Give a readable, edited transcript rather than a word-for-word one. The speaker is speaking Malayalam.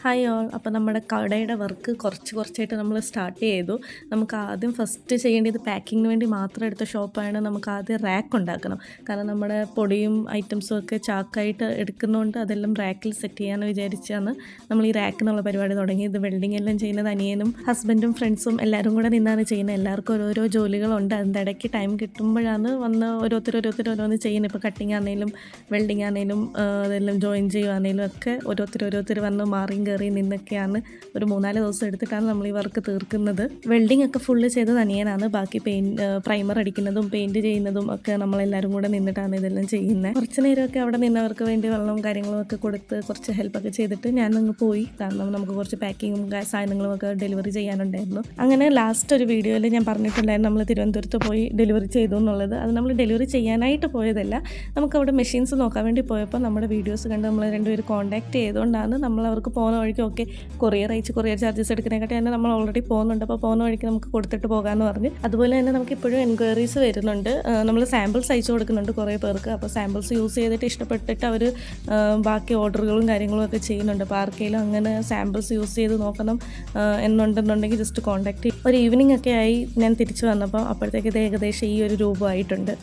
Hi all. അപ്പോൾ നമ്മുടെ കടയുടെ വർക്ക് കുറച്ചായിട്ട് നമ്മൾ സ്റ്റാർട്ട് ചെയ്തു. നമുക്ക് ആദ്യം ഫസ്റ്റ് ചെയ്യേണ്ടത് പാക്കിങ്ങിന് വേണ്ടി മാത്രം എടുത്ത ഷോപ്പാണ്. നമുക്ക് ആദ്യം റാക്ക് ഉണ്ടാക്കണം. കാരണം നമ്മുടെ പൊടിയും ഐറ്റംസും ഒക്കെ ചാക്കായിട്ട് എടുക്കുന്നതുകൊണ്ട് അതെല്ലാം റാക്കിൽ സെറ്റ് ചെയ്യാമെന്ന് വിചാരിച്ചാണ് നമ്മൾ ഈ റാക്ക് എന്നുള്ള പരിപാടി തുടങ്ങിയത്. വെൽഡിംഗ് എല്ലാം ചെയ്യുന്നത് അനിയനും ഹസ്ബൻഡും ഫ്രണ്ട്സും എല്ലാവരും കൂടെ നിന്നാണ് ചെയ്യുന്നത്. എല്ലാവർക്കും ഓരോരോ ജോലികളുണ്ട്. അതിൻ്റെ ഇടയ്ക്ക് ടൈം കിട്ടുമ്പോഴാണ് വന്ന് ഓരോരുത്തർ ഓരോന്ന് ചെയ്യുന്നത്. ഇപ്പോൾ കട്ടിങ് ആണെങ്കിലും വെൽഡിങ് ആണെങ്കിലും അതെല്ലാം ജോയിൻ ചെയ്യുകയാണെങ്കിലും ഒക്കെ ഓരോരുത്തർ വന്ന് മാറിയും കയറി നിന്നൊക്കെയാണ് ഒരു 3-4 ദിവസം എടുത്തിട്ടാണ് നമ്മൾ ഈ വർക്ക് തീർക്കുന്നത്. വെൽഡിംഗ് ഒക്കെ ഫുള്ള് ചെയ്തത് അനിയനാണ്. ബാക്കി പ്രൈമർ അടിക്കുന്നതും പെയിൻറ് ചെയ്യുന്നതും ഒക്കെ നമ്മളെല്ലാവരും കൂടെ നിന്നിട്ടാണ് ഇതെല്ലാം ചെയ്യുന്നത്. കുറച്ച് നേരമൊക്കെ അവിടെ നിന്നവർക്ക് വേണ്ടി വെള്ളവും കാര്യങ്ങളും ഒക്കെ കൊടുത്ത് കുറച്ച് ഹെൽപ്പൊക്കെ ചെയ്തിട്ട് ഞാനങ്ങ് പോയി. കാരണം നമുക്ക് കുറച്ച് പാക്കിങ്ങും സാധനങ്ങളും ഒക്കെ ഡെലിവറി ചെയ്യാനുണ്ടായിരുന്നു. അങ്ങനെ ലാസ്റ്റ് ഒരു വീഡിയോയിൽ ഞാൻ പറഞ്ഞിട്ടുണ്ടായിരുന്നു നമ്മൾ തിരുവനന്തപുരത്ത് പോയി ഡെലിവറി ചെയ്തു എന്നുള്ളത്. അത് നമ്മൾ ഡെലിവറി ചെയ്യാനായിട്ട് പോയതല്ല. നമുക്കവിടെ മെഷീൻസ് നോക്കാൻ വേണ്ടി പോയപ്പോൾ നമ്മുടെ വീഡിയോസ് കണ്ട് നമ്മൾ രണ്ടുപേരും കോൺടാക്ട് ചെയ്തുകൊണ്ടാണ് നമ്മൾ അവർക്ക് പോകുന്ന വഴിക്ക് കൊറിയർ ചാർജസ് എടുക്കുന്നതിനെക്കാട്ടി തന്നെ നമ്മൾ ഓൾറെഡി പോകുന്നുണ്ട്. അപ്പോൾ പോകുന്ന വഴിക്ക് നമുക്ക് കൊടുത്തിട്ട് പോകാമെന്ന് പറഞ്ഞ്. അതുപോലെ തന്നെ നമുക്ക് ഇപ്പോഴും എൻക്വയറീസ് വരുന്നുണ്ട്. നമ്മൾ സാമ്പിൾസ് അയച്ചു കൊടുക്കുന്നുണ്ട് കുറേ പേർക്ക്. അപ്പോൾ സാമ്പിൾസ് യൂസ് ചെയ്തിട്ട് ഇഷ്ടപ്പെട്ടിട്ട് അവർ ബാക്കി ഓർഡറുകളും കാര്യങ്ങളും ഒക്കെ ചെയ്യുന്നുണ്ട്. അപ്പോൾ ആർക്കെങ്കിലും അങ്ങനെ സാമ്പിൾസ് യൂസ് ചെയ്ത് നോക്കണം എന്നുണ്ടെന്നുണ്ടെങ്കിൽ ജസ്റ്റ് കോൺടാക്ട് ചെയ്യും. ഒരു ഈവനിങ് ഒക്കെ ആയി ഞാൻ തിരിച്ചു വന്നപ്പോൾ അപ്പോഴത്തേക്ക് ഇത് ഏകദേശം ഈ ഒരു രൂപമായിട്ടുണ്ട്.